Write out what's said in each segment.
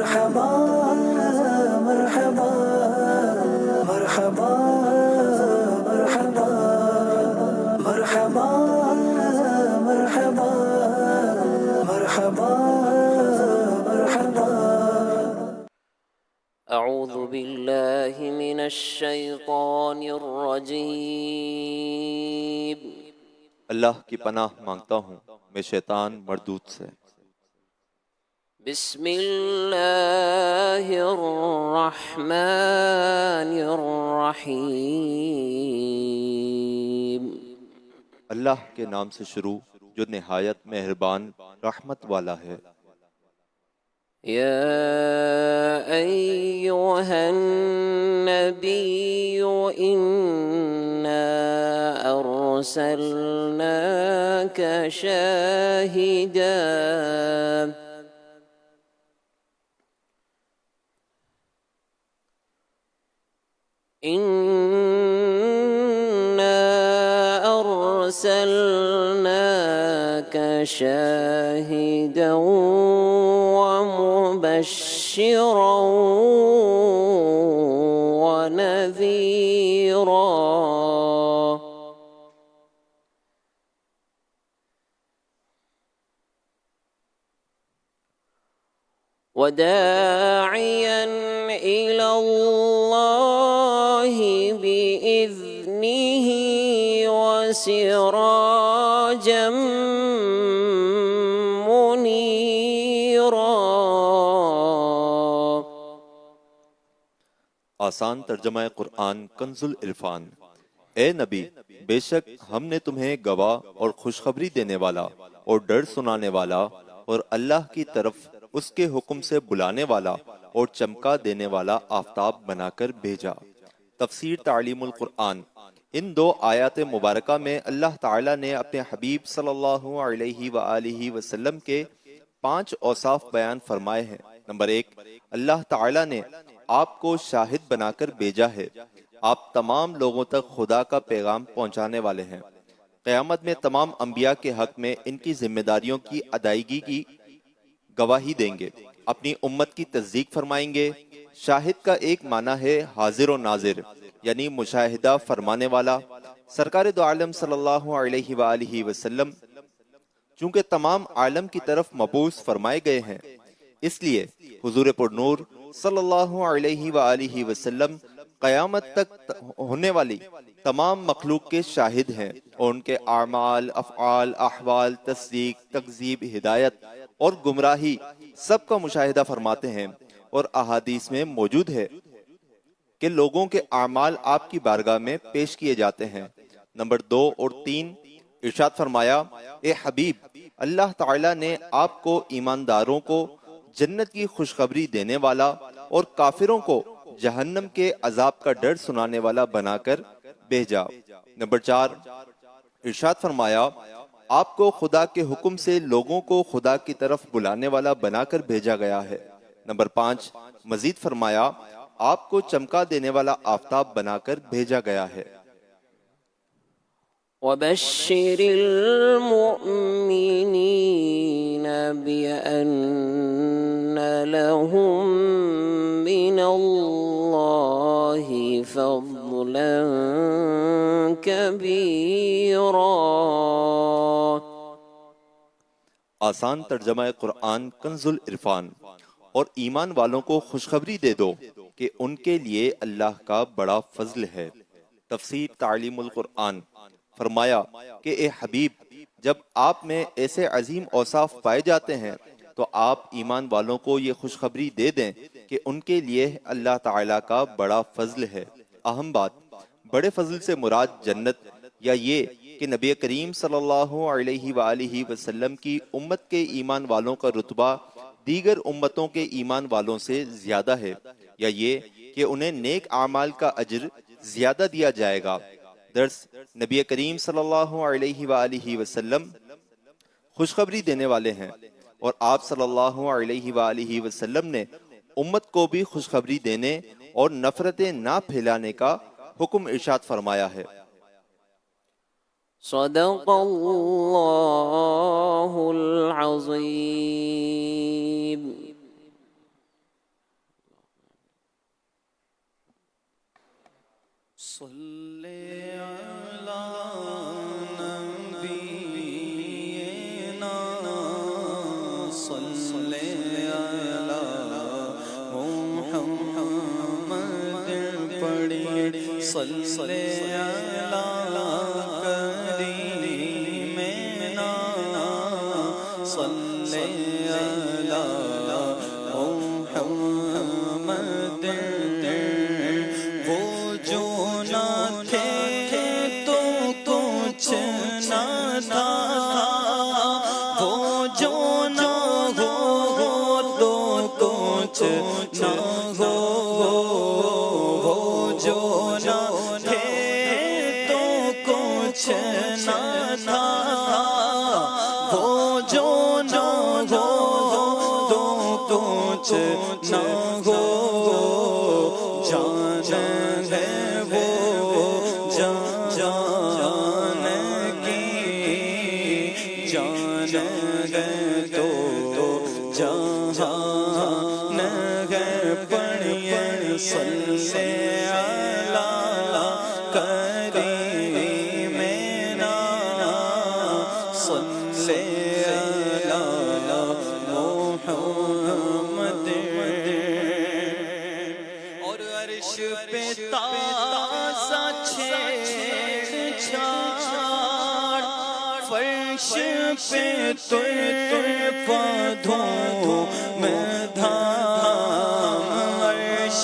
مرحبا مرحبا مرحبا مرحبا مرحبا مرحبا مرحبا مرحبا. اعوذ باللہ من الشیطان الرجیم. اللہ کی پناہ مانگتا ہوں میں شیطان مردود سے. بسم اللہ الرحمن الرحیم. اللہ کے نام سے شروع جو نہایت مہربان رحمت والا ہے. یا ایہا النبی انا ارسلناک شاہدا أرسلناك شاهدا ومبشرا ونذيرا وداعيا إلى الله بإذنه وسراجا منيرا. آسان ترجمہ قرآن کنز العرفان. اے نبی، بے شک ہم نے تمہیں گواہ اور خوشخبری دینے والا اور ڈر سنانے والا اور اللہ کی طرف اس کے حکم سے بلانے والا اور چمکا دینے والا آفتاب بنا کر بھیجا. تفسیر تعلیم القرآن. ان دو آیات مبارکہ میں اللہ تعالیٰ نے اپنے حبیب صلی اللہ علیہ وآلہ وسلم کے 5 اوصاف بیان فرمائے ہیں. نمبر 1، اللہ تعالیٰ نے آپ کو شاہد بنا کر بھیجا ہے. آپ تمام لوگوں تک خدا کا پیغام پہنچانے والے ہیں. قیامت میں تمام انبیاء کے حق میں ان کی ذمہ داریوں کی ادائیگی کی گواہی دیں گے، اپنی امت کی تصدیق فرمائیں گے. شاہد کا ایک معنی ہے حاضر و ناظر، یعنی مشاہدہ فرمانے والا. سرکار دو عالم صلی اللہ علیہ وآلہ وسلم چونکہ تمام عالم کی طرف مبعوث فرمائے گئے ہیں، اس لیے حضور پر نور صلی اللہ علیہ وآلہ وسلم قیامت تک ہونے والی تمام مخلوق کے شاہد ہیں، اور ان کے اعمال، افعال، احوال، تصدیق، تکذیب، ہدایت اور گمراہی سب کا مشاہدہ فرماتے ہیں. اور احادیث میں موجود ہے کہ لوگوں کے اعمال آپ کی بارگاہ میں پیش کیے جاتے ہیں. نمبر 2 اور 3، ارشاد فرمایا، اے حبیب، اللہ تعالیٰ نے آپ کو ایمانداروں کو جنت کی خوشخبری دینے والا اور کافروں کو جہنم کے عذاب کا ڈر سنانے والا بنا کر بھیجا. نمبر 4، ارشاد فرمایا، آپ کو خدا کے حکم سے لوگوں کو خدا کی طرف بلانے والا بنا کر بھیجا گیا ہے. نمبر 5، مزید فرمایا، آپ کو چمکا دینے والا آفتاب بنا کر بھیجا گیا ہے. وبشر المؤمنين بأن لهم من الله فضلا كبيرا. آسان ترجمہ قرآن کنز العرفان. اور ایمان والوں کو خوشخبری دے دو کہ ان کے لیے اللہ کا بڑا فضل ہے. تفسیر تعلیم القرآن. فرمایا کہ اے حبیب، جب آپ میں ایسے عظیم اوصاف پائے جاتے ہیں تو آپ ایمان والوں کو یہ خوشخبری دے دیں کہ ان کے لیے اللہ تعالیٰ کا بڑا فضل ہے. اہم بات، بڑے فضل سے مراد جنت یا یہ کہ نبی کریم صلی اللہ علیہ وآلہ وسلم کی امت کے ایمان والوں کا رتبہ دیگر امتوں کے ایمان والوں سے زیادہ ہے، یا یہ کہ انہیں نیک اعمال کا اجر زیادہ دیا جائے گا. درس، نبی کریم صلی اللہ علیہ وآلہ وسلم خوشخبری دینے والے ہیں، اور آپ صلی اللہ علیہ وآلہ وسلم نے امت کو بھی خوشخبری دینے اور نفرتیں نہ پھیلانے کا حکم ارشاد فرمایا ہے. صدق اللہ العظیم. صلی علی نبینا صلی علی محمد پڑھیے صلی علی کریمنا صلی علی محمد وہ جو نہ تھے تو کچھ نہ تھا وہ جو نہ ہو تو کچھ نہ ہو وہ جو نہ تھے تو کچھ نہ تھا وہ جو نہ ہو تو کچھ نہ ہو جان ہے وہ جان کی جان ہے تو جہان ہے پڑھیے صلی علی کریمنا صلی علی محمد اور عرش پہ تازہ چھیڑ چھاڑ فرش پہ پودھوں میں دھام عرش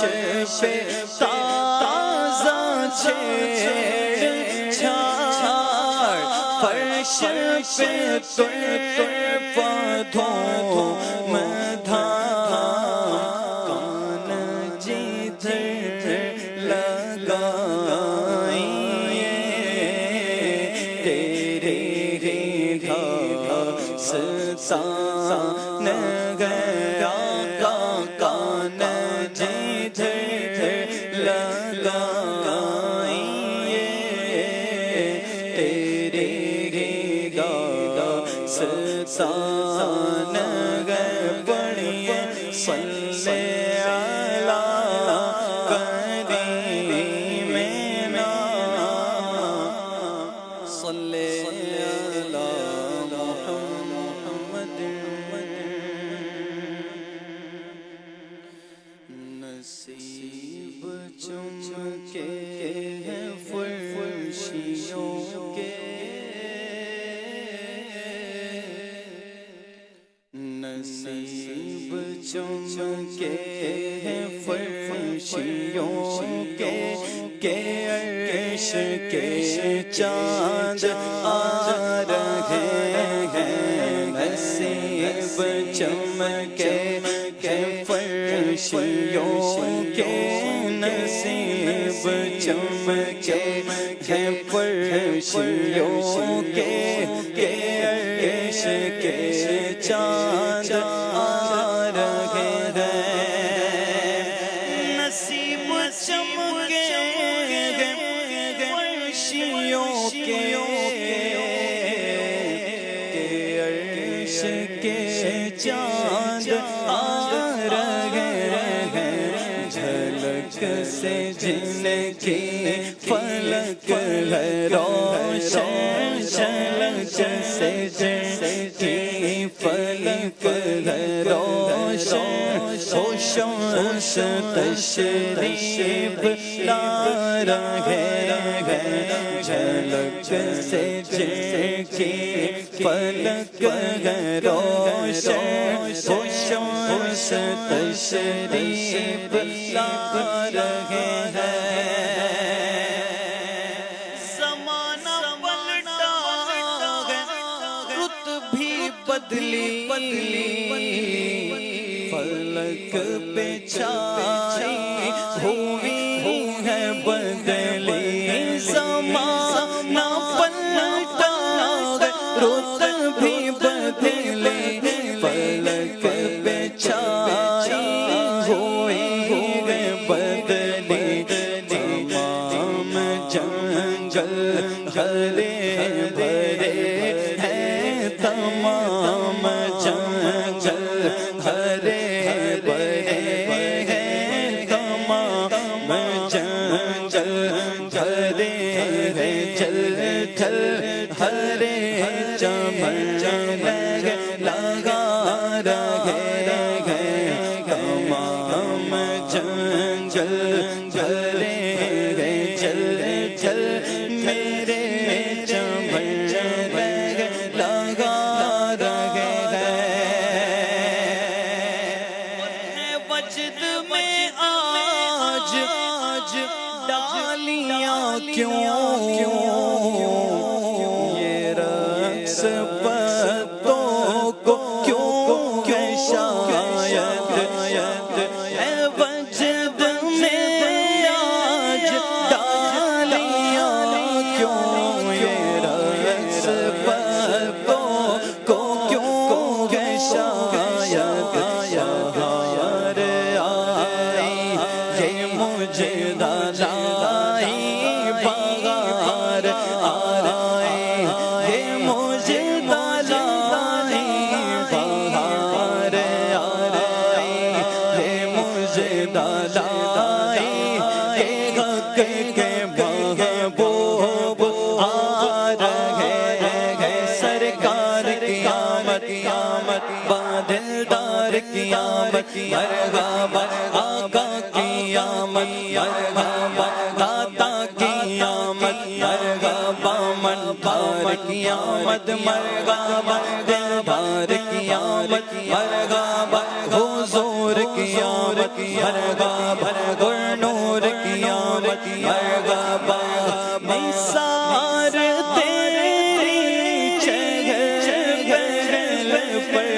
پہ تازہ چھیڑ چھاڑ فرش پہ پودھوں میں دھام کان جدھر لگائیے تیرے داستان گیا کان جدھر لگائیے تیرے داستان گیا پڑھیے صلی علی کریمنا صلی علی محمد نصیب چمکے ہیں فرشیوں کے نصیب چمکے ہیں فرشیوں کے عرش کے چاند آ رہے ہیں نصیب چمکے فرشیوں کے نصیب چمکے فرشیوں کے عرش کے چاند آ رہے ہیں نصیب چمکے فرشیوں کے عرش کے چاند آ رہے ہیں جھلک سے جن کی فلک ہے روشن جھلک سے جن کی فلک ہے روشن شمس تشریف لا رہے ہیں جھلک سے جن کی فلک ہے روشن شمس تشریف لا رہے ہیں زمانہ پلٹا ہے رت بھی بدلی فلک پہ چھائی ہوئی ہے بدلی زمانہ پلٹا ہے رت بھی بدلی فلک پہ چھائی ہوئی ہے بدلی تمام جنگل ہرے بھرے ہیں تمام جنگل ہرے بھرے ہیں تمام جنگل رہے ہیں تمام جنگل بھرے ہیں جل جل میرے چمن لگا رہے ہیں وجد میں آج ڈالیاں کیوں یہ رقص پتوں کو کیوں کہ شاید ہے وجد میں آج ڈالیاں کیوں یہ رقص پتوں کو کیوں کہ شاید یار آئی یہ مجھے دلائی بغار آئی یہ مجھے دلائی بغار آئی یہ مجھے دلائی ایک حق کے محبوب آ رہے ہیں سرکار کی آمد بادلدار کی آمد مرحبا آقا کی آمد مرحبا داتا کی آمد مرحبا منتار کی آمد مرحبا دلدار کی آمد مرحبا حضور کی آمد مرحبا گلنور کی آمد مرحبا نثار تیری چہل پہل پر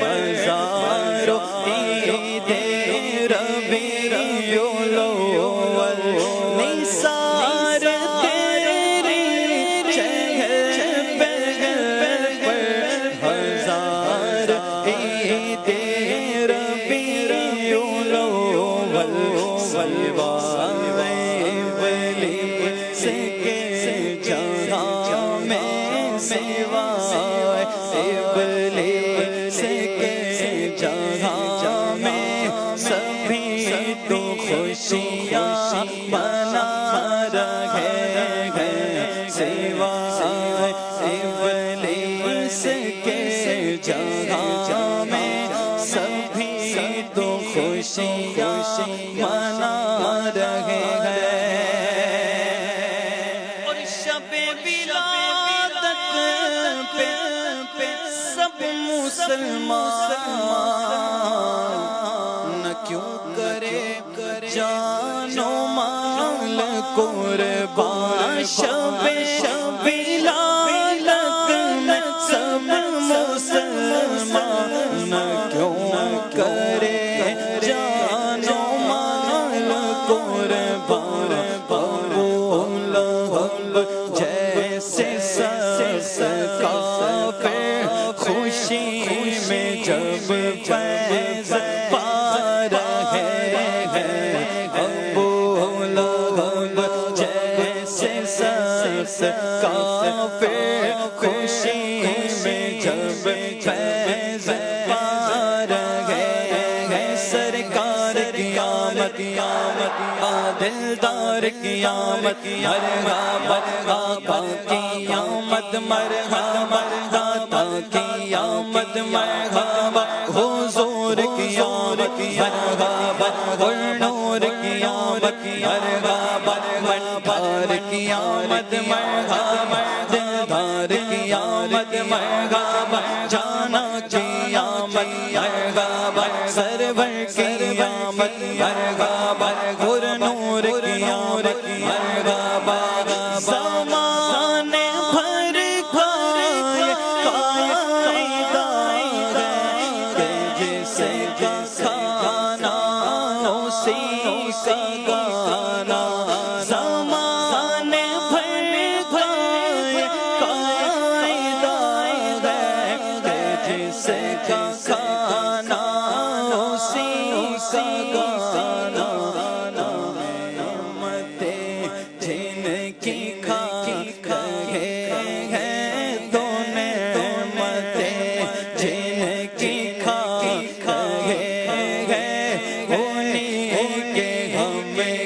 ہزاروں عید ربیع الاول نثار تیری چہل پہل پر ہزار عید ربیع الاول سوائے ابلیس کے جہاں میں سوائے ابلیس کے جہاں میں سبھی تو خوشیاں منا رہے ہیں سوائے ابلیس کے جہاں میں سبھی تو خوشیاں منا رہے ہیں اور شب ولادت پہ سب مسلمان نہ کیوں کرے جان و مال قربان شب ولادت میں سب مسلمان نہ کیوں کرے جان و مال قربان ابو لہب جیسے سخت کافر خوشی میں جب فیض پا رہے ہیں ابو لہب جیسے سخت کافر خوشی میں جب فیض پا رہے ہیں سرکار کی آمد دلدار کی آمد مرحبا آقا کی آمد مرحبا داتا کی آمد مرحبا حضور کی آمد مرحبا گلنور کی آمد مرحبا منتار کی آمد مرحبا دلدار کی آمد مرحبا جانا کی آمد مرحبا سرور کی آمد مرحبا گلنور کی آمد مرحبا زمانے بھر کا یہ قاعدہ ہے جسے کا کھانا اسی کا گانا زمانے بھر کا یہ قاعدہ ہے جسے کا کھانا اسی کا گانا نعمتیں جن کی کھائے ہیں تو نعمتیں جن کی کھائے ہیں انہیں کے ہمیں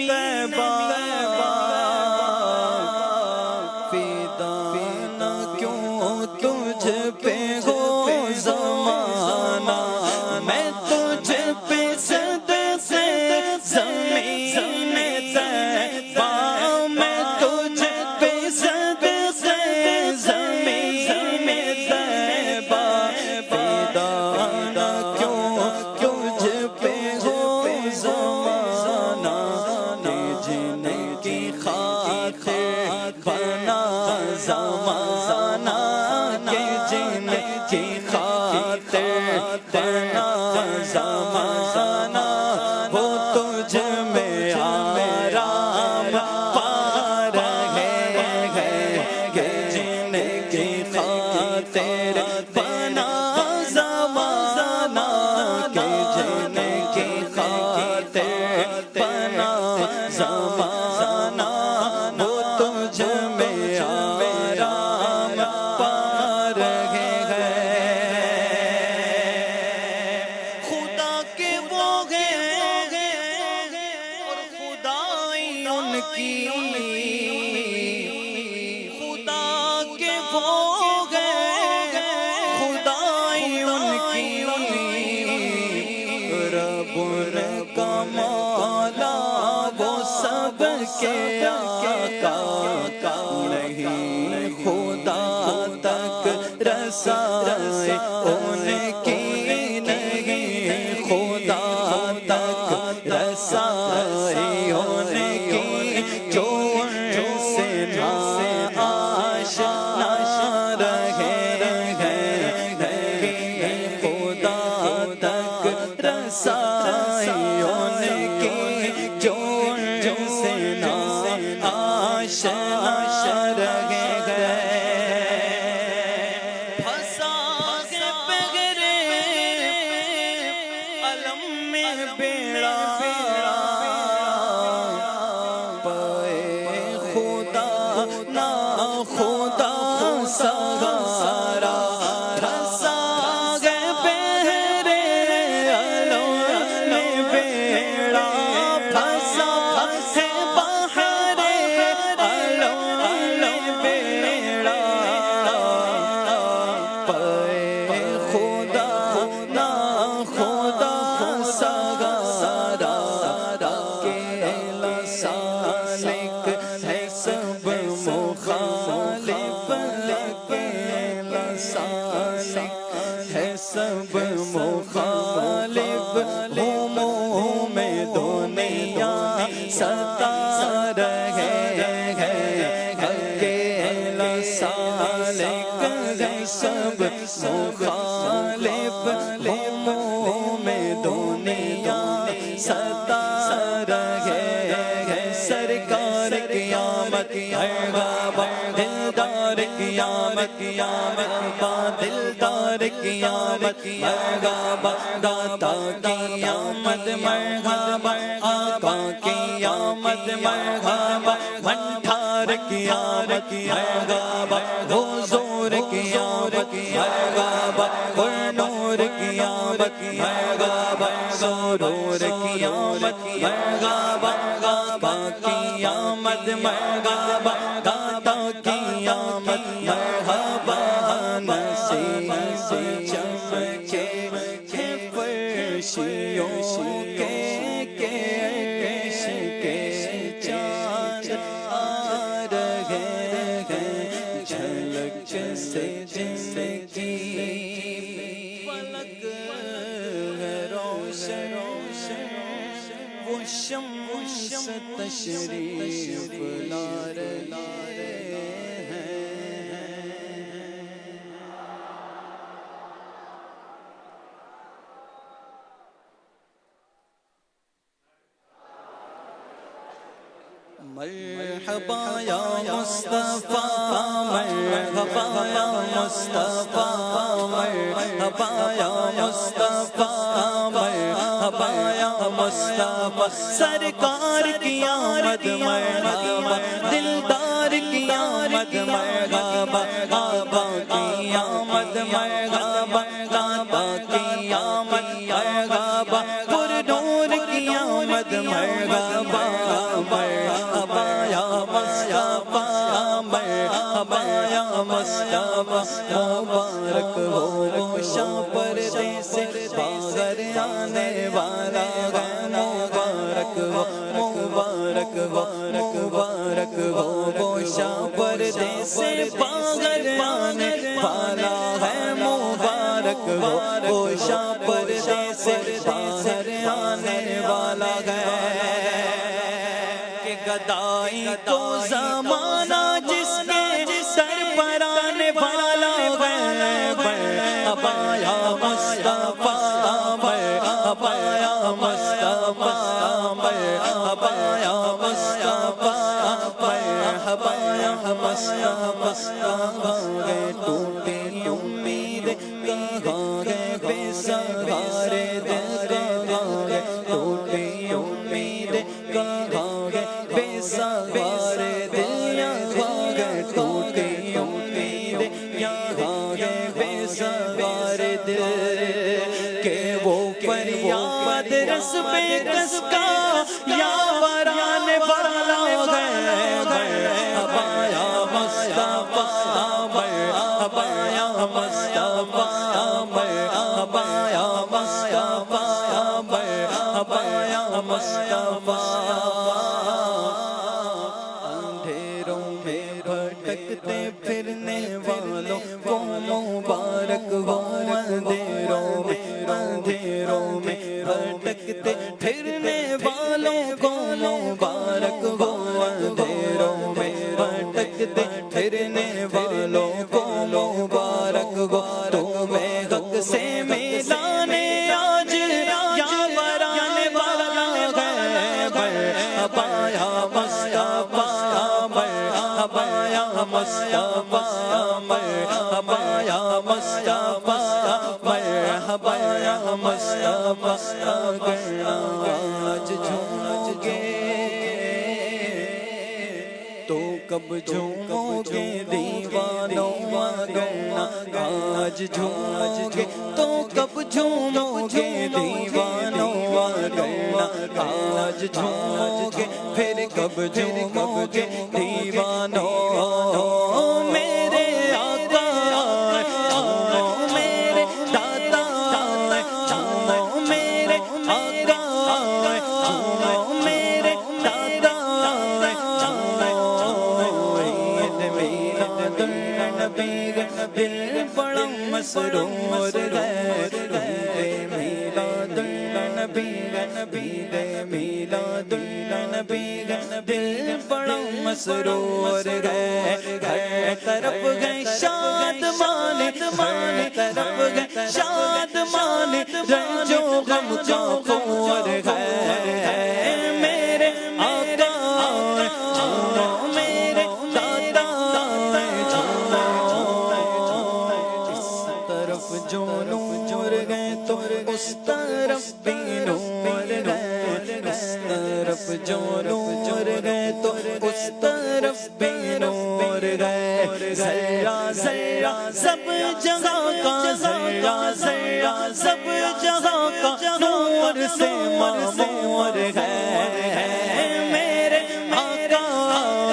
طیبہ فدا نہ کیوں تجھ پہ ہو زمانہ میں تجھ پہ صدقے زمین طیبہ میں تجھ پہ صدقے زمین طیبہ فدا نہ کیوں تجھ پہ ہو زمانہ جن کی خاطر بنا زمانہ کہ جن کی خاطر بنا زمانہ وہ تجھ میں آرام پا رہے ہیں کہ جن کی خاطر بنا زمانہ کہ جن کی خاطر بنا زمانہ وہ تجھ میں آرام پا رہے ہیں خدا کے وہ ہیں اور خدائی ان کی خدا کے وہ ہیں خدائی ان کی رب کا مولا وہ سب کے آقا نہیں خدا تک رسائی ان کی نہیں خدا تک رسائی ان کی جو ان سے نا آشنا رہے ہیں خدا تک رسائی ان کی جو ان سے نا آشنا رہے پھنسا ہے بغیر علم میں بیڑا پائے خدا نہ خدا سہارا پھنسا ہے بغیر علم میں بیڑا پھنسا ہے باہر علم میں بیڑا پائے خدا نہ خدا سہارا اکیلا سالک ہے سب مخالف اکیلا سالک ہے سب مخالف عموم دنیا ستا رہے ہیں اکیلا سالک ہے سب مخالف عموم دنیا ستا رہے ہیں سرکار قیامت مرحبا دلدار قیامت مرحبا دلدار قیامت مرحبا داتا قیامت مرحبا آقا قیامت مرحبا منٹھار قیامت مرحبا حضور قیامت مرحبا نور قیامت مرحبا سرور قیامت مرحبا آقا قیامت مرحبا داتا قیامت مرحبا نصیب سے چمکے فرشیوں کے عرش کے چاند آ رہے ہیں جھلک سے جن کی فلک ہے روشن وہ شمس تشریف لا رہے ہیں مرحبا یا مصطفیٰ مرحبا یا مصطفیٰ مرحبا یا مصطفیٰ مرحبا یا مصطفیٰ سرکار کی آمد مرحبا دلدار کی آمد مرحبا آبا کی آمد مرحبا داتا کی آمد مرحبا پر نور کی آمد مرحبا مرحبا یا مصطفیٰ مرحبا یا مصطفیٰ مبارک ہو وہ شاہ پردے سے باہر آنے والا ہے مبارک ہو مبارک ہو مبارک ہو وہ شاہ پردے سے باہر آنے والا ہے مبارک ہو وہ شاہ پردے سے باہر آنے والا ہے کہ گدائی تو زمانہ جس کے سر پر آنے والا ہے مرحبا یا مصطفیٰ مرحبا یا مصطفیٰ مرحبا یا مصطفیٰ مرحبا یا مصطفیٰ گئے ٹوٹی امید کہاں گئے بے سہارے دل کہاں گئے ٹوٹی امید کہاں گئے بے سہارے دل یہاں گئے ٹوٹی امید یہاں گئے بے سہارے دل کہ وہ فریاد رس بے کس کا یا وران والا ہے مرحبا یا مصطفیٰ مرحبا یا مصطفیٰ مرحبا یا مصطفیٰ مرحبا یا مصطفیٰ اندھیروں میں بھٹکتے پھرنے والوں کو مبارک ہو اندھیروں میں بھٹکتے پھرنے والوں کو مبارک ہو اندھیروں میں بھٹکتے پھرنے والوں کو مبارک ہو تمہیں حق سے ملانے آج یا برانے والا ہے مرحبا یا مصطفیٰ مرحبا یا مصطفیٰ مرحبا یا مصطفیٰ مرحبا یا مصطفیٰ کرنا آج جھومو گے تو کب جھومو گے دیوانوں وگرنہ آج جھومو گے تو کب جھومو گے دیوانوں وگرنہ آج جھومو گے پھر کب جھومو گے دیوانوں میرے آقا جھومو میرے دادا جھومو میرے آقا جھومو میرے دادا دل بڑا مسرور ہے میلاد النبی میلاد النبی دل بڑا مسرور ہے ہر طرف گئے شاد مان ہر طرف گئے شاد مان رنجو غم کا خور ہے میرے آقا جھومو میرے دادا جو نور گئے تو اس طرف بھی نور گئے اس طرف جو نور گئے تو اس طرف بھی نور گئے ذرہ ذرہ سب جگہ کا ذرہ ذرہ سب جگہ کا نور سے معمور ہے میرے آقا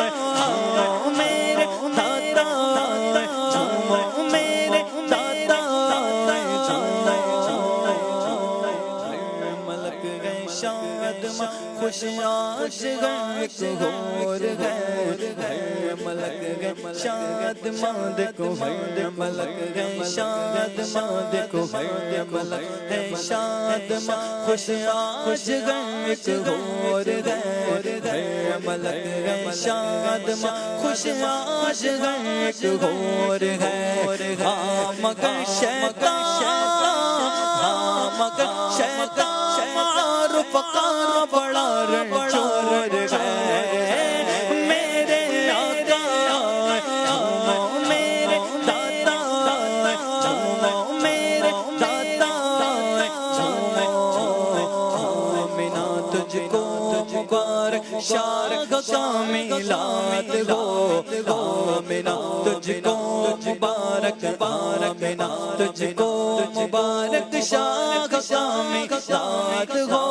جھومو میرے دادا جھومو میرے دادا ملک گئے شاد خوش آج گئے ایک اور گئے ملک گئے شاد ماں دیکھو ملک گئے شاد ماں دیکھو ملک گئے شاد ماں خوش آج گئے ایک اور گئے ملک گئے شاد ماں خوش آج گئے ایک اور گئے ہاں مگر شیطان ہاں مگر شیطان معروف کا بڑا رنجور ہے میرے آقا جھومو میرے دادا جھومو میرے دادا جھومو آمینہ تجھ کو مبارک شاخ کا میلاد ہو آمنہ تجھ کو مبارک آمنہ تجھ کو مبارک شاخ کا میلاد ہو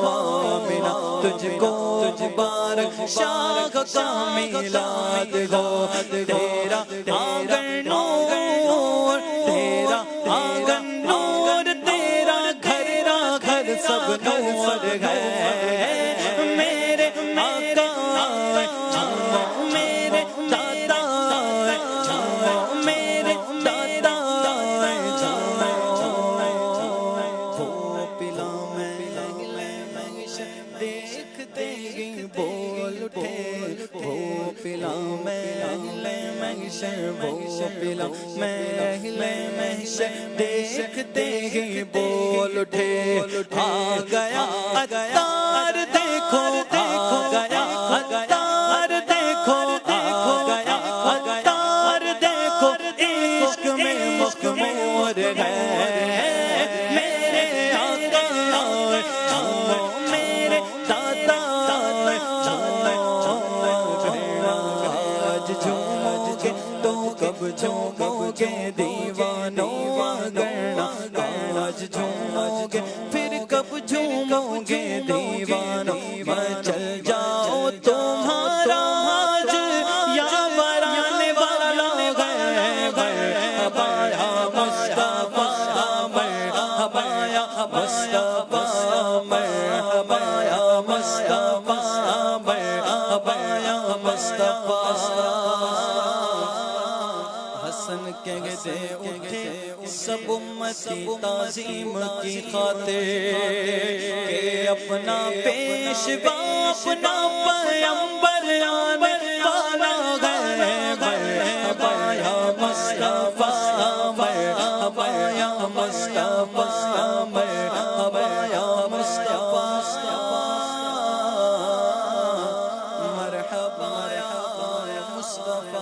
آمنہ تجھ کو مبارک شاخ کا میلاد ہو تیرا آنگن نور تیرا آنگن نور تیرا گھر گھر سب نور ہے میرے آقا جھومو میرے دادا جھومو میرے دادا جھومو پلا میں دیکھتے ہی بول اٹھے وہ پلا میں وہ پلا میں دیکھتے ہی بول اٹھے آ گیا اتار دیکھو آ گیا اتار دیکھو آ گیا اتار دیکھو عشق میں مخمور ہے میرے آقا جھومو میرے دادا آج جھومو گے تو کب جھومو گے دیوانوں گرنا آج جھومو گے پھر کب جھومو گے دیوانوں مچل جاؤ تمہارا آج یا برانے والا ہے ابایا مصطفیٰ ابایا مصطفیٰ ابایا مصطفیٰ ابایا مصطفیٰ حسن کہتے اٹھے سب امتی تعظیم کی خاطر کہ اپنا پیشوا اپنا پیغمبر آنے والا ہے ابایا مصطفیٰ ابایا مصطفیٰ ابایا مصطفیٰ مرحبا یا مصطفیٰ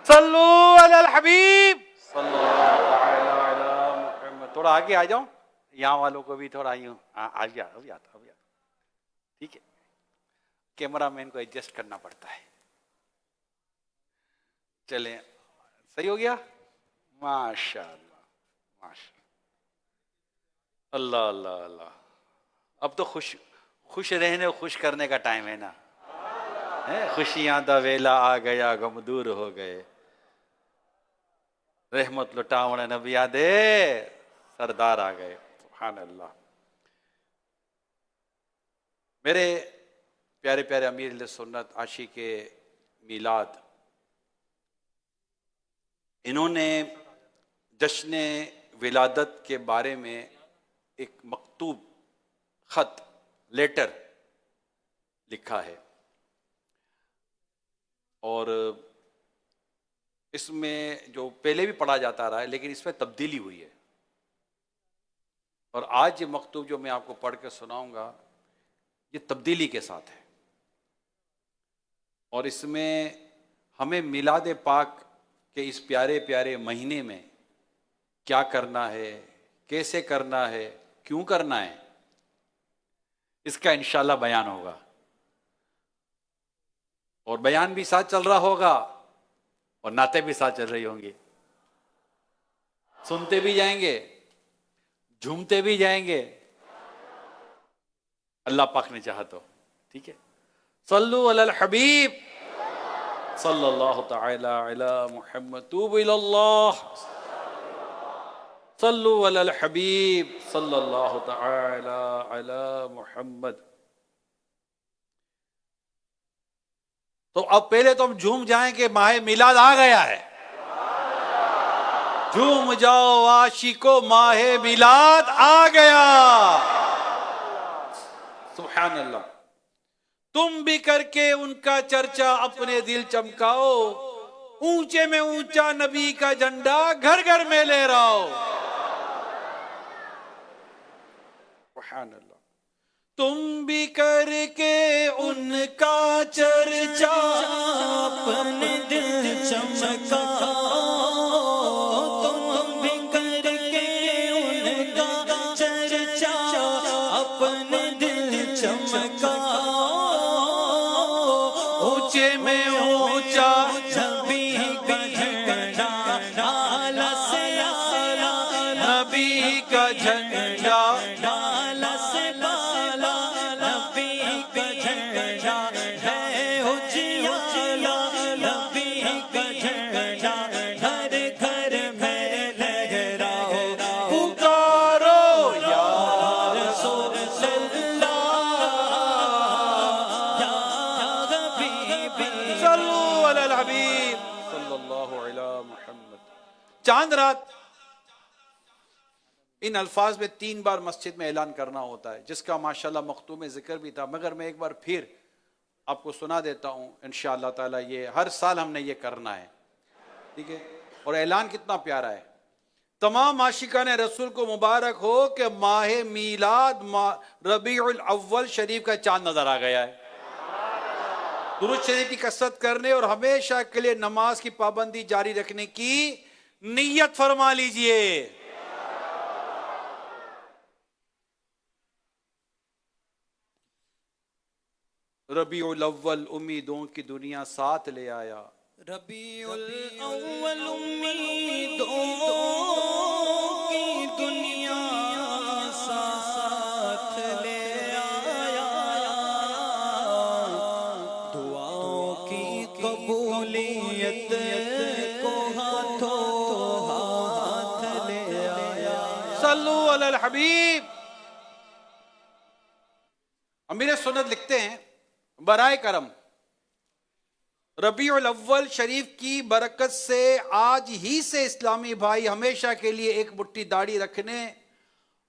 صلو علی الحبیب صلی اللہ تعالی علی محمد. تھوڑا آگے آ جاؤں یہاں والوں کو بھی تھوڑا یوں ابھی آتا ٹھیک ہے. کیمرہ مین کو ایڈجسٹ کرنا پڑتا ہے. چلیں صحیح ہو گیا ماشاء اللہ ماشاء اللہ اللہ اللہ. اب تو خوش رہنے خوش کرنے کا ٹائم ہے نا. خوشیاں دا ویلا آ گیا غم دور ہو گئے رحمت لٹاون نبی دے سردار آ گئے. سبحان اللہ. میرے پیارے پیارے امیر اہل سنت عاشق میلاد انہوں نے جشن ولادت کے بارے میں ایک مکتوب خط لیٹر لکھا ہے اور اس میں جو پہلے بھی پڑھا جاتا رہا ہے لیکن اس میں تبدیلی ہوئی ہے اور آج یہ مکتوب جو میں آپ کو پڑھ کے سناؤں گا یہ تبدیلی کے ساتھ ہے اور اس میں ہمیں میلاد پاک کے اس پیارے پیارے مہینے میں کیا کرنا ہے کیسے کرنا ہے کیوں کرنا ہے اس کا انشاءاللہ بیان ہوگا اور بیان بھی ساتھ چل رہا ہوگا اور نعتیں بھی ساتھ چل رہی ہوں گی. سنتے بھی جائیں گے جھومتے بھی جائیں گے اللہ پاک نے چاہا تو. ٹھیک ہے. صلو علی الحبیب صلی اللہ تعالی علی محمد. توبوا الی اللہ. صلو علی الحبیب صلی اللہ تعالی علی محمد. تو اب پہلے تو ہم جھوم جائیں کہ ماہ میلاد آ گیا ہے. جھوم جاؤ عاشقو ماہ میلاد آ گیا. سبحان اللہ. تم بھی کر کے ان کا چرچا اپنے دل چمکاؤ. اونچے میں اونچا نبی کا جھنڈا گھر گھر میں لے رہا ہو. سبحان اللہ. تم بھی کر کے ان کا چرچا اپنے دل چمکاؤ. تم بھی کر کے چمکا اونچے میں اونچا نبی کا جھنڈا اعلیٰ سے اعلیٰ نبی کا جھنڈا بالا سے بالا نبی کا جھنڈا ہے اجالا نبی کا جھنڈا ہر گھر میں لہراؤ پکارو یا رسول اللہ یا حبیبی صلو علی الحبیب صلی اللہ علی محمد. چاند رات ان الفاظ میں 3 بار مسجد میں اعلان کرنا ہوتا ہے، جس کا ماشاءاللہ مختوم ذکر بھی تھا، مگر میں ایک بار پھر آپ کو سنا دیتا ہوں. انشاءاللہ تعالی یہ ہر سال ہم نے یہ کرنا ہے، ٹھیک ہے؟ اور اعلان کتنا پیارا ہے. تمام عاشقان رسول کو مبارک ہو کہ ماہ میلاد ربیع الاول شریف کا چاند نظر آ گیا ہے. درود شریف کی کثرت کرنے اور ہمیشہ کے لیے نماز کی پابندی جاری رکھنے کی نیت فرما لیجئے. ربیع الاول امیدوں کی دنیا ساتھ لے آیا. ربیع الاول امیدوں کی دنیا ساتھ لے آیا، دعاؤں کی قبولیت کو ہاتھوں ہاتھ لے آیا. صلو علی الحبیب. امیر سنت لکھتے ہیں برائے کرم ربیع الاول شریف کی برکت سے آج ہی سے اسلامی بھائی ہمیشہ کے لیے ایک مٹھی داڑھی رکھنے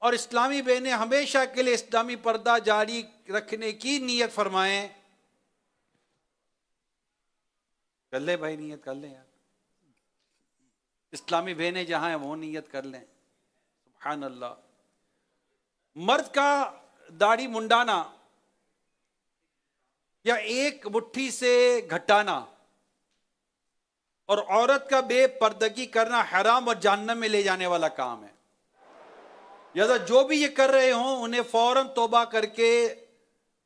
اور اسلامی بہنیں ہمیشہ کے لیے اسلامی پردہ جاری رکھنے کی نیت فرمائیں. کر لیں بھائی، نیت کر لیں یار. اسلامی بہنیں جہاں ہیں وہ نیت کر لیں. سبحان اللہ. مرد کا داڑھی منڈانا یا ایک مٹھی سے گھٹانا اور عورت کا بے پردگی کرنا حرام اور جہنم میں لے جانے والا کام ہے. لہذا جو بھی یہ کر رہے ہوں انہیں فوراً توبہ کر کے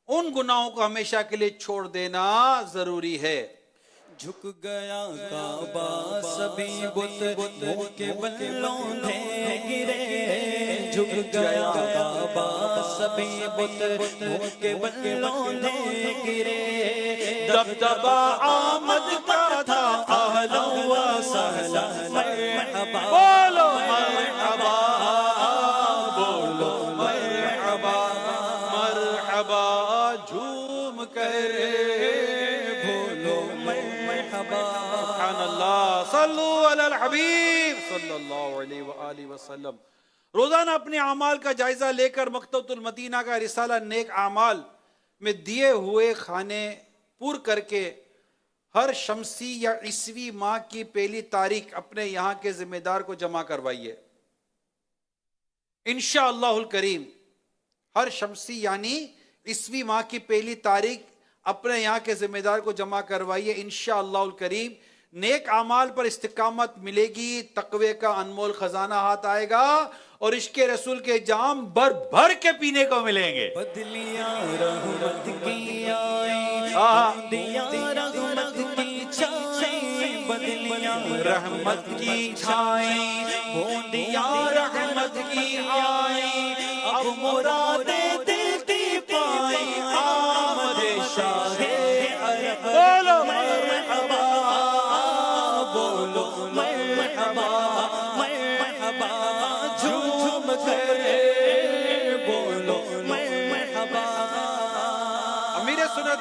ان گناہوں کو ہمیشہ کے لیے چھوڑ دینا ضروری ہے. جھک گیا کعبہ سبھی بت منہ کے بلوں نے گرے، جھک گیا کعبہ سبھی بت منہ کے بلوں نے گرے. دبدبا آمد کا تھا اہلا و سہلا مرحبا بولو مرحبا، بولو مرحبا مرحبا، جھوم کر بولو مرحبا. سبحان اللہ. صلو علی الحبیب صلی اللہ علیہ وآلہ وسلم. روزانہ اپنے اعمال کا جائزہ لے کر مکتبۃ المدینہ کا رسالہ نیک اعمال میں دیے ہوئے کھانے پور کر کے ہر شمسی یا عیسوی ماہ کی پہلی تاریخ اپنے یہاں کے ذمہ دار کو جمع کروائیے. انشاءاللہ الکریم ہر شمسی یعنی عیسوی ماہ کی پہلی تاریخ اپنے یہاں کے ذمہ دار کو جمع کروائیے. انشاءاللہ الکریم نیک اعمال پر استقامت ملے گی، تقوی کا انمول خزانہ ہاتھ آئے گا اور عشق رسول کے جام بھر بھر کے پینے کو ملیں گے. بدلیاں رحمت کی آئیں، بدلیاں رحمت کی چھائیں، بدلیاں رحمت کی چھائیں، بوندیاں رحمت کی آئیں، اب مرادیں دل کی پائیں، آمد شاہ عرب. بولو مرحبا بولو مرحبا مرحبا، جھوم کر بولو مرحبا. امیر سنت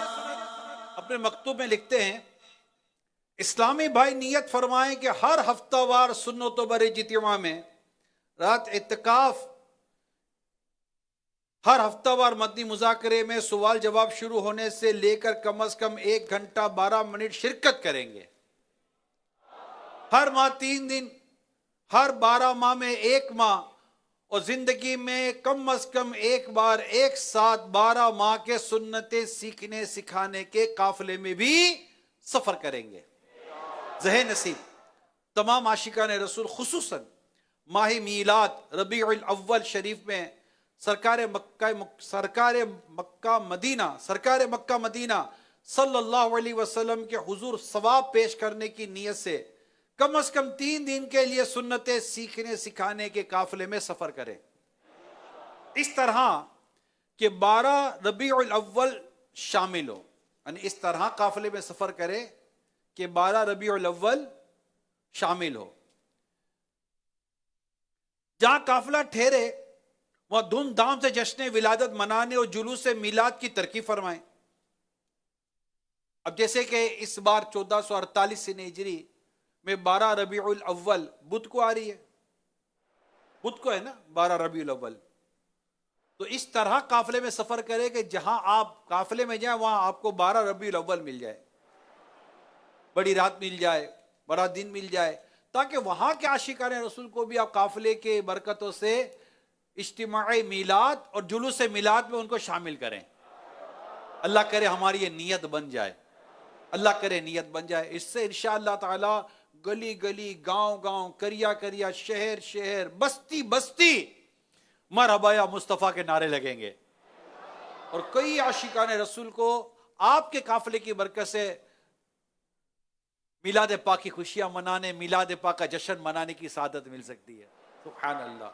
اپنے مکتوب میں لکھتے ہیں اسلامی بھائی نیت فرمائیں کہ ہر ہفتہ وار سنت و برج اجتماع میں رات اعتکاف، ہر ہفتہ وار مدنی مذاکرے میں سوال جواب شروع ہونے سے لے کر کم از کم 1 گھنٹہ 12 منٹ شرکت کریں گے. ہر ماہ 3 دن، ہر 12 ماہ میں 1 ماہ، اور زندگی میں کم از کم 1 بار ایک ساتھ 12 ماہ کے سنتیں سیکھنے سکھانے کے قافلے میں بھی سفر کریں گے. ذہن نصیب تمام عاشقان رسول خصوصاً ماہ میلاد ربیع الاول شریف میں سرکار مکہ مدینہ صلی اللہ علیہ وسلم کے حضور ثواب پیش کرنے کی نیت سے کم از کم 3 دن کے لیے سنتیں سیکھنے سکھانے کے قافلے میں سفر کرے. اس طرح کہ 12 ربیع الاول شامل ہو، یعنی اس طرح قافلے میں سفر کرے کہ 12 ربیع الاول شامل ہو. جہاں قافلہ ٹھہرے وہاں دھوم دھام سے جشن ولادت منانے اور جلوس میلاد کی ترقی فرمائیں. اب جیسے کہ اس بار 1448 ہجری میں 12 ربیع الاول بدھ کو آ رہی ہے، بدھ کو ہے نا 12 ربیع الاول، تو اس طرح قافلے میں سفر کرے کہ جہاں آپ قافلے میں جائیں وہاں آپ کو 12 ربیع الاول مل جائے، بڑی رات مل جائے، بڑا دن مل جائے، تاکہ وہاں کے عاشقان رسول کو بھی آپ قافلے کے برکتوں سے اجتماع میلاد اور جلوس میلاد میں ان کو شامل کریں. اللہ کرے ہماری یہ نیت بن جائے، اللہ کرے نیت بن جائے. اس سے انشاءاللہ تعالی گلی گلی، گاؤں گاؤں، کریا کریا، شہر شہر، بستی بستی مرحبا یا مصطفیٰ کے نعرے لگیں گے، اور کئی عاشقان رسول کو آپ کے قافلے کی برکت سے میلاد پاک کی خوشیاں منانے، میلاد پاک کا جشن منانے کی سعادت مل سکتی ہے. سبحان اللہ.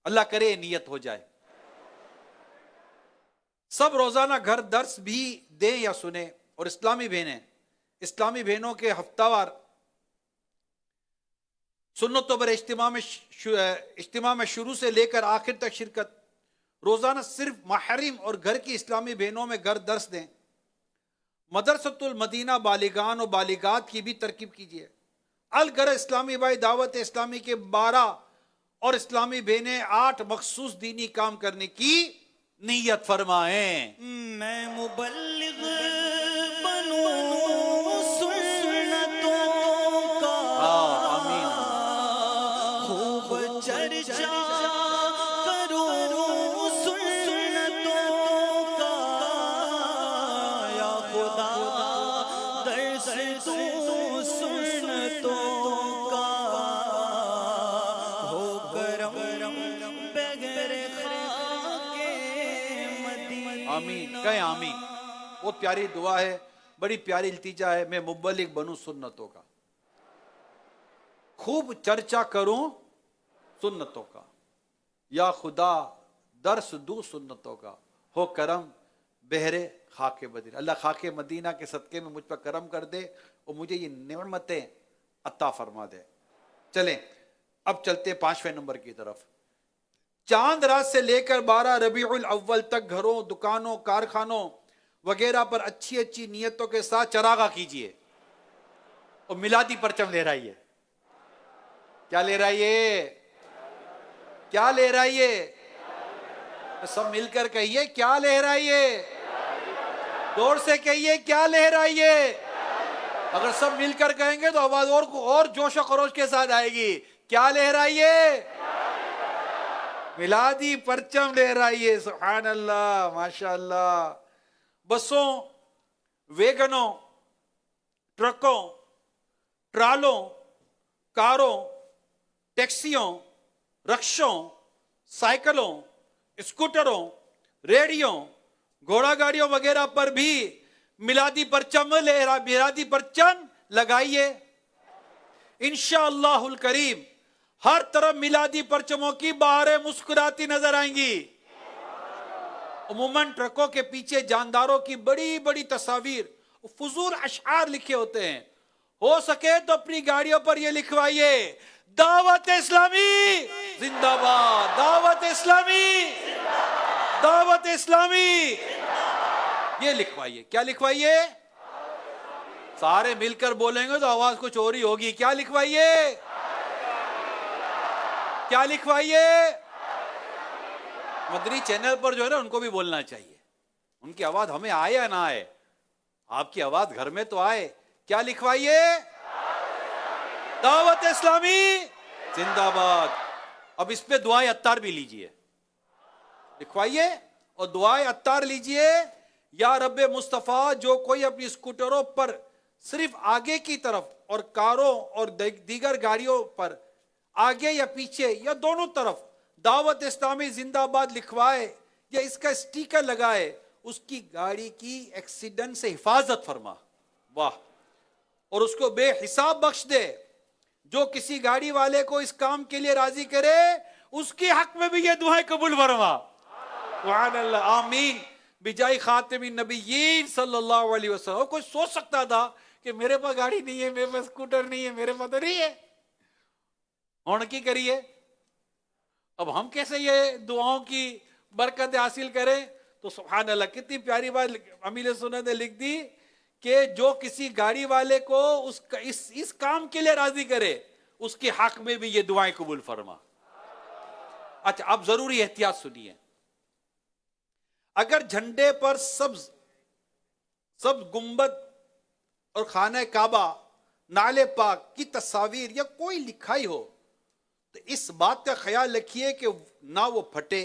اللہ کرے نیت ہو جائے. سب روزانہ گھر درس بھی دیں یا سنیں، اور اسلامی بہنوں کے ہفتہ وار سنتوں پر اجتماع میں شروع سے لے کر آخر تک شرکت. روزانہ صرف محرم اور گھر کی اسلامی بہنوں میں گھر درس دیں. مدرسۃ المدینہ بالغان و بالغات کی بھی ترکیب کیجیے. الگر اسلامی بھائی دعوت اسلامی کے 12 اور اسلامی بہنیں 8 مخصوص دینی کام کرنے کی نیت فرمائیں. میں مبلغ بنوں سنتوں کا، آمین. خوب چرچا کروں سنتوں کا، یا خدا درس دوں سنتوں کا، ہو کرم بغیر خاک مدینہ. آمین کہیں آمین. بہت پیاری دعا ہے، بڑی پیاری التجا ہے. میں مبلغ بنوں سنتوں کا، خوب چرچا کروں سنتوں کا، یا خدا درس دوں سنتوں کا، ہو کرم بہرے خاک مدینہ. اللہ خاک مدینہ کے صدقے میں مجھ پر کرم کر دے اور مجھے یہ نعمتیں عطا فرما دے. چلیں اب چلتے 5ویں نمبر کی طرف. چاند رات سے لے کر 12 ربیع الاول تک گھروں، دکانوں، کارخانوں وغیرہ پر اچھی اچھی نیتوں کے ساتھ چراغاں کیجئے اور میلادی پرچم لہرائیے. کیا لہرائیے؟ کیا لہرائیے؟ سب مل کر کہیے کیا لہرائیے، زور سے کہیے کیا لہرائیے. اگر سب مل کر کہیں گے تو آواز اور جوش و خروش کے ساتھ آئے گی. کیا لہرائیے؟ میلادی پرچم لہرائیے. سبحان اللہ، ماشاء اللہ. بسوں، ویگنوں، ٹرکوں، ٹرالوں، کاروں، ٹیکسیوں، رکشوں، سائیکلوں، اسکوٹروں، ریڑیوں، گھوڑا گاڑیوں وغیرہ پر بھی میلادی پرچم لگائیے. انشاءاللہ الکریم ہر طرف میلادی پرچموں کی بہاریں مسکراتی نظر آئیں گی. عموماً ٹرکوں کے پیچھے جانداروں کی بڑی بڑی تصاویر، فضول اشعار لکھے ہوتے ہیں. ہو سکے تو اپنی گاڑیوں پر یہ لکھوائیے، دعوت اسلامی زندہ باد، دعوت اسلامی، دعوت اسلامی. یہ لکھوائیے. کیا لکھوائیے؟ سارے مل کر بولیں گے تو آواز کچھ اور ہی ہوگی. کیا لکھوائیے؟ کیا لکھوائیے؟ مدری چینل پر جو ہے نا ان کو بھی بولنا چاہیے. ان کی آواز ہمیں آئے یا نہ آئے، آپ کی آواز گھر میں تو آئے. کیا لکھوائیے؟ دعوت اسلامی زندہ باد. اب اس پہ دعائے اتار بھی لیجئے، لکھوائیے اور دعائے اتار لیجئے. یا رب مصطفیٰ، جو کوئی اپنی اسکوٹروں پر صرف آگے کی طرف اور کاروں اور دیگر گاڑیوں پر آگے یا پیچھے یا دونوں طرف دعوت اسلامی زندہ باد لکھوائے یا اس کا اسٹیکر لگائے، اس کی گاڑی کی ایکسیڈنٹ سے حفاظت فرما. واہ. اور اس کو بے حساب بخش دے. جو کسی گاڑی والے کو اس کام کے لیے راضی کرے اس کے حق میں بھی یہ دعائیں قبول فرما. سبحان اللہ. آمین بجائے خاتم النبیین صلی اللہ علیہ وسلم. کوئی سوچ سکتا تھا کہ میرے پاس گاڑی نہیں ہے، میرے پاس اسکوٹر نہیں ہے، میرے پاس تو نہیں ہے، ہون کی کریے. اب ہم کیسے یہ دعاؤں کی برکت حاصل کریں؟ تو سبحان اللہ کتنی پیاری بات امیر سنت نے لکھ دی کہ جو کسی گاڑی والے کو اس کام کے لیے راضی کرے اس کے حق میں بھی یہ دعائیں قبول فرما. اچھا اب ضروری احتیاط سنیے. اگر جھنڈے پر سبز گنبد اور خانہ کعبہ، نعل پاک کی تصاویر یا کوئی لکھائی ہو تو اس بات کا خیال رکھیے کہ نہ وہ پھٹے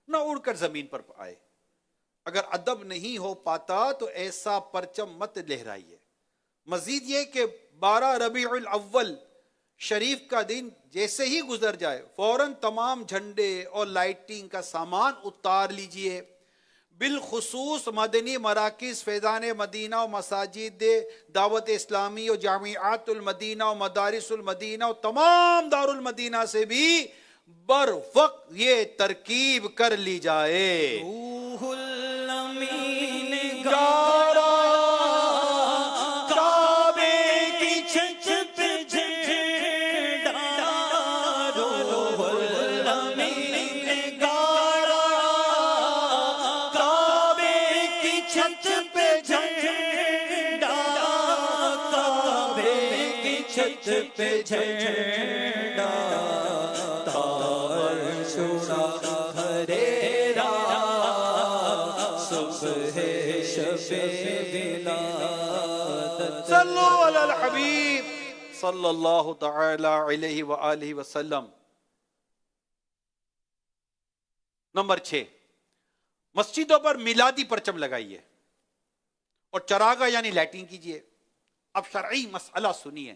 نہ اڑ کر زمین پر آئے. اگر ادب نہیں ہو پاتا تو ایسا پرچم مت لہرائیے. مزید یہ کہ 12 ربیع الاول شریف کا دن جیسے ہی گزر جائے فوراً تمام جھنڈے اور لائٹنگ کا سامان اتار لیجئے. بالخصوص مدنی مراکز فیضان مدینہ و مساجد دعوت اسلامی و جامعات المدینہ و مدارس المدینہ و تمام دار المدینہ سے بھی بر وقت یہ ترکیب کر لی جائے. روح الامین گارا کعبے کی چھت پہ جھنڈا، روح الامین گارا کعبے کی چھت پہ جھنڈا، کعبے کی چھت پہ جھنڈا، تار چھوڑا ہریرا صبح شب ولادت. صلو علی الحبیب صلی اللہ تعالی علیہ وآلہ وسلم. نمبر 6، مسجدوں پر میلادی پرچم لگائیے اور چراغاں یعنی لائٹنگ کیجیے. اب شرعی مسئلہ سنیے.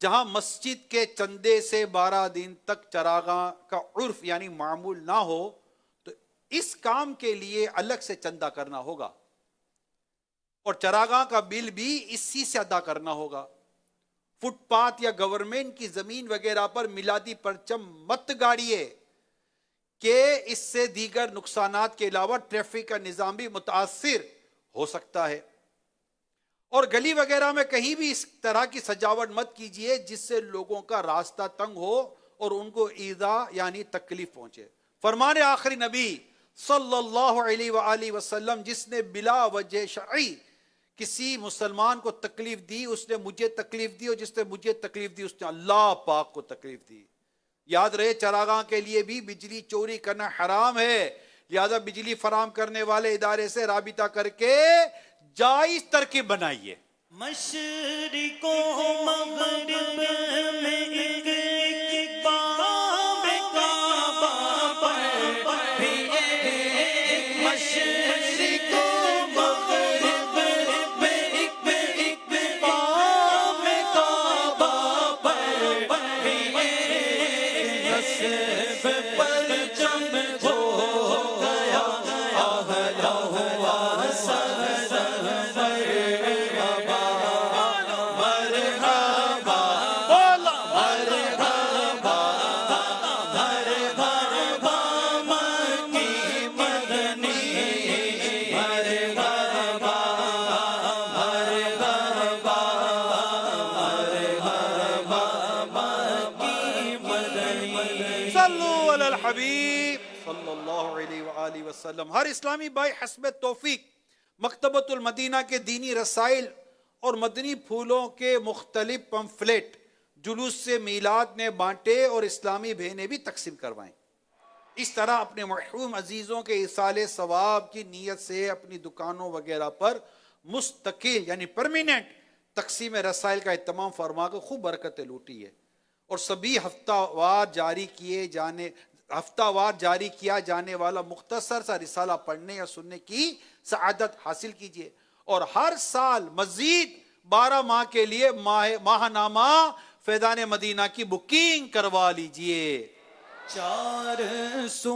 جہاں مسجد کے چندے سے 12 دن تک چراغاں کا عرف یعنی معمول نہ ہو تو اس کام کے لیے الگ سے چندہ کرنا ہوگا اور چراغاں کا بل بھی اسی سے ادا کرنا ہوگا. فٹ پاتھ یا گورنمنٹ کی زمین وغیرہ پر میلادی پرچم مت گاڑیے کہ اس سے دیگر نقصانات کے علاوہ ٹریفک کا نظام بھی متاثر ہو سکتا ہے. اور گلی وغیرہ میں کہیں بھی اس طرح کی سجاوٹ مت کیجیے جس سے لوگوں کا راستہ تنگ ہو اور ان کو ایذا یعنی تکلیف پہنچے. فرمان آخری نبی صلی اللہ علیہ وآلہ وسلم، جس نے بلا وجہ شرعی کسی مسلمان کو تکلیف دی اس نے مجھے تکلیف دی، اور جس نے مجھے تکلیف دی اس نے اللہ پاک کو تکلیف دی. یاد رہے چراغاں کے لیے بھی بجلی چوری کرنا حرام ہے، لہذا بجلی فراہم کرنے والے ادارے سے رابطہ کر کے جائز ترکیب بنائیے. مشرق و مغرب میں ایک ایک باب کعبہ پر بھی ایک مشرق و مغرب میں ایک ایک باب کعبہ پر بھی ایک نصب پرچم ہو گیا اہلا ہوا سہلا حبیب صلی اللہ علیہ وآلہ وسلم. ہر اسلامی بھائی حسب توفیق مکتبۃ المدینہ کے دینی رسائل اور مدنی پھولوں کے مختلف پمفلیٹ جلوس سے میلاد میں بانٹے اور اسلامی بہنیں بھی تقسیم کروائیں. اس طرح اپنے مرحوم عزیزوں کے ایصال ثواب کی نیت سے اپنی دکانوں وغیرہ پر مستقل یعنی پرمیننٹ تقسیم رسائل کا اہتمام فرما کر خوب برکتیں لوٹی ہے. اور سبھی ہفتہ وار جاری کیا جانے والا مختصر سا رسالہ پڑھنے یا سننے کی سعادت حاصل کیجیے. اور ہر سال مزید 12 ماہ کے لیے ماہ نامہ فیضان مدینہ کی بکنگ کروا لیجیے. چار سو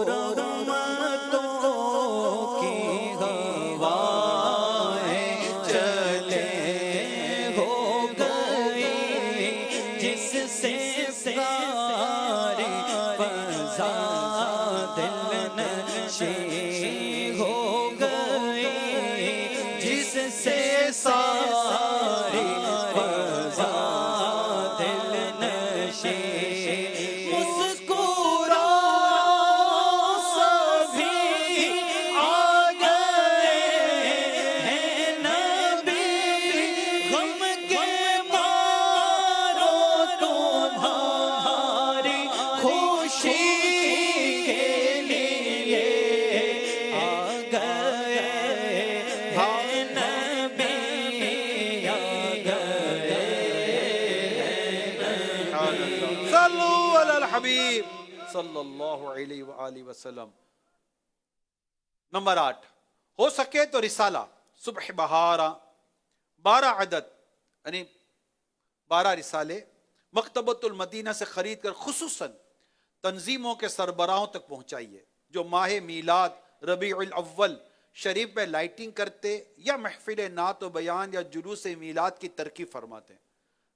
رحمتوں کی ہوائیں چلے ہو گئی، جس سے ساری فضا دل نشیں ہو گئی، جس سے ساری فضا دل نشیں صلو علی الحبیب صلی اللہ علیہ وآلہ وسلم۔ نمبر 8، ہو سکے تو رسالہ صبح بہارا 12 عدد یعنی 12 رسالے مکتبۃ المدینہ سے خرید کر خصوصاً تنظیموں کے سربراہوں تک پہنچائیے جو ماہ میلاد ربیع الاول شریف میں لائٹنگ کرتے یا محفل نعت و بیان یا جلوس میلاد کی ترقی فرماتے ہیں۔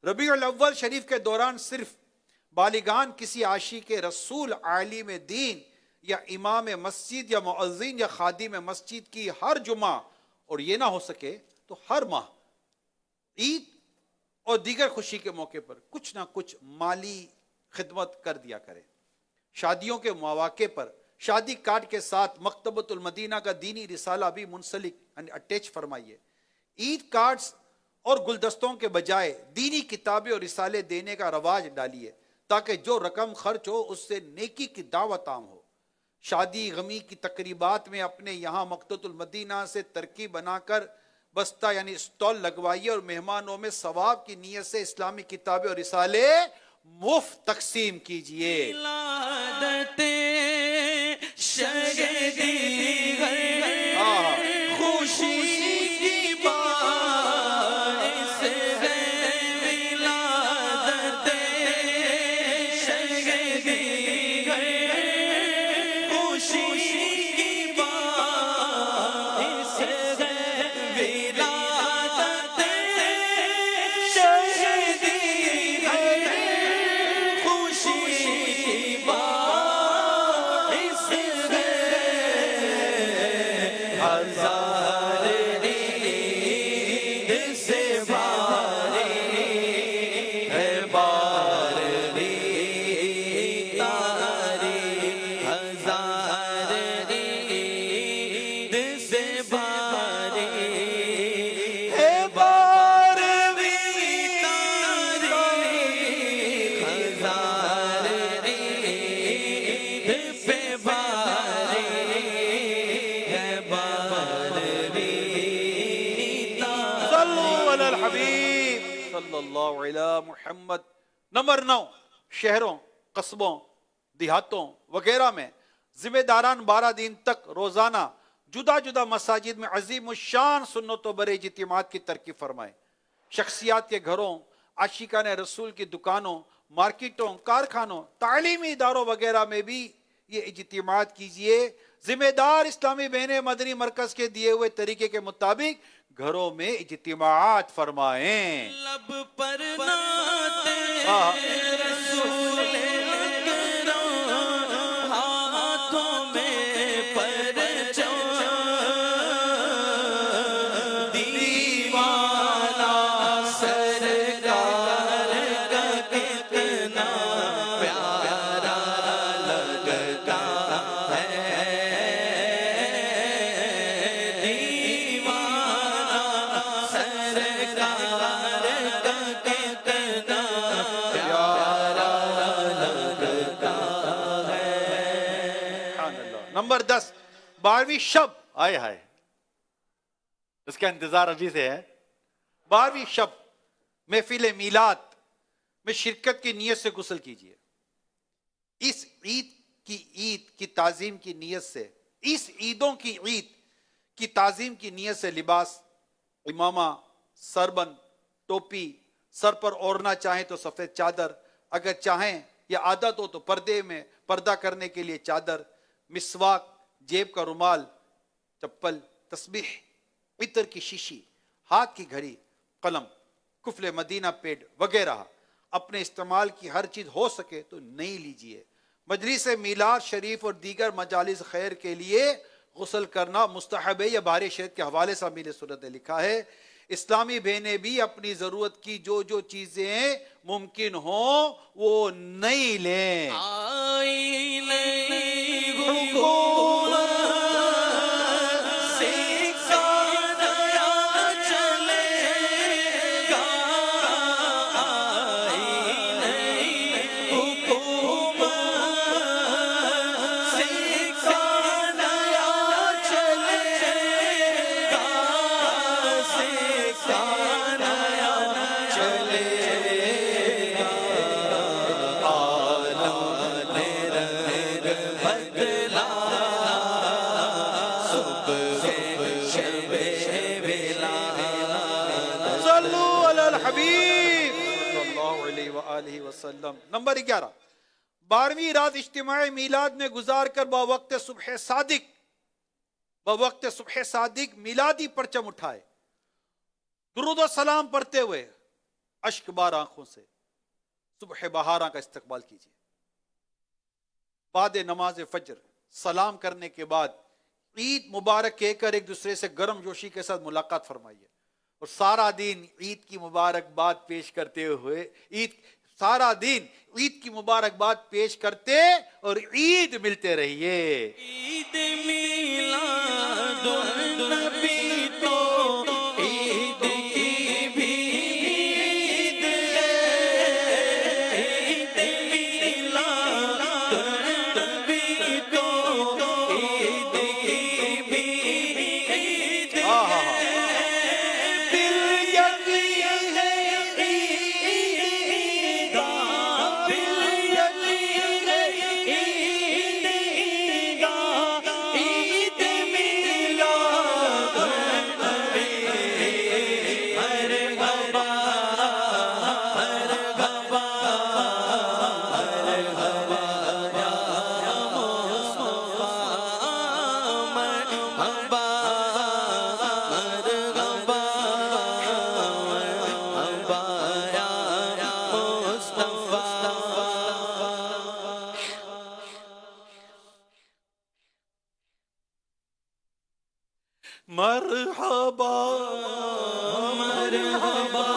ربیع الاول شریف کے دوران صرف بالغان کسی عاشق رسول عالم دین یا امام مسجد یا مؤذن یا خادم مسجد کی ہر جمعہ اور یہ نہ ہو سکے تو ہر ماہ عید اور دیگر خوشی کے موقع پر کچھ نہ کچھ مالی خدمت کر دیا کرے۔ شادیوں کے مواقع پر شادی کارڈ کے ساتھ مکتبۃ المدینہ کا دینی رسالہ بھی منسلک یعنی اٹیچ فرمائیے۔ عید کارڈز اور گلدستوں کے بجائے دینی کتابیں اور رسالے دینے کا رواج ڈالیے تاکہ جو رقم خرچ ہو اس سے نیکی کی دعوت عام ہو۔ شادی غمی کی تقریبات میں اپنے یہاں مکتبۃ المدینہ سے ترکیب بنا کر بستہ یعنی اسٹال لگوائیے اور مہمانوں میں ثواب کی نیت سے اسلامی کتابیں اور رسالے مفت تقسیم کیجئے۔ صلی اللہ علیہ محمد۔ نمبر 9، شہروں، قصبوں، دیہاتوں وغیرہ میں ذمہ داران 12 دن تک روزانہ جدا جدا مساجد میں عظیم الشان سنت و بڑے اجتماعات کی ترقی فرمائیں۔ شخصیات کے گھروں، عاشقان رسول کی دکانوں، مارکیٹوں، کارخانوں، تعلیمی اداروں وغیرہ میں بھی یہ اجتماعات کیجئے۔ ذمہ دار اسلامی بہنیں مدنی مرکز کے دیے ہوئے طریقے کے مطابق گھروں میں اجتماعات فرمائیں۔ لب پر نعت رسول اکرم، ہاتھوں میں پرچم، دیوانہ سرکار کا کتنا پیارا لگتا ہے، دیوانہ سرکار کا کتنا پیارا لگتا ہے۔ نمبر 10، 12ویں شب، آئے ہائے اس کا انتظار ابھی سے ہے۔ 12ویں شب محفل میلاد میں شرکت کی نیت سے غسل کیجئے۔ اس عید کی تعظیم کی نیت سے، اس عیدوں کی عید کی تعظیم کی نیت سے لباس، امامہ، سربند، ٹوپی، سر پر اوڑھنا چاہیں تو سفید چادر، اگر چاہیں یا عادت ہو تو پردے میں پردہ کرنے کے لیے چادر، مسواک، جیب کا رومال، چپل، تسبیح، پتر کی شیشی، ہاتھ کی گھڑی، قلم، کفل مدینہ پیڈ وغیرہ اپنے استعمال کی ہر چیز ہو سکے تو نہیں لیجیے۔ مجلس میلاد شریف اور دیگر مجالس خیر کے لیے غسل کرنا مستحب ہے۔ یہ بہار شہد کے حوالے سے امیر سنت نے لکھا ہے۔ اسلامی بہنیں بھی اپنی ضرورت کی جو جو چیزیں ممکن ہوں وہ نہیں لیں۔ آئی نہیں حکومت سے نیا چلے گا، آئی نہیں حکومت سے نیا چلے گا، سے نیا چلے گا، عالم نے رنگ بدلا، صبح شب بلا۔ صلو علی الحبیب صلی اللہ علیہ وآلہ وسلم۔ نمبر 11، 12ویں رات اجتماع میلاد میں گزار کر بوقت صبح صادق میلادی پرچم اٹھائے، درود و سلام پڑھتے ہوئے اشک بار آنکھوں سے صبح بہاراں کا استقبال کیجیے۔ بعد نماز فجر سلام کرنے کے بعد عید مبارک کہہ کر ایک دوسرے سے گرم جوشی کے ساتھ ملاقات فرمائیے، اور سارا دن عید کی مبارکباد پیش کرتے ہوئے سارا دن عید کی مبارکباد پیش کرتے اور عید ملتے رہیے۔ عید میلاد النبی تو عید کی بھی عید ہے، عید میلاد النبی تو عید کی بھی عید ہے، بالیقین ہے عید گاہ، بالیقین ہے عید گاہ، عید میلاد النبی، مرحبا مرحبا مرحبا یا مصطفیٰ، مرحبا مرحبا مرحبا یا مصطفیٰ۔ مرحبا مرحبا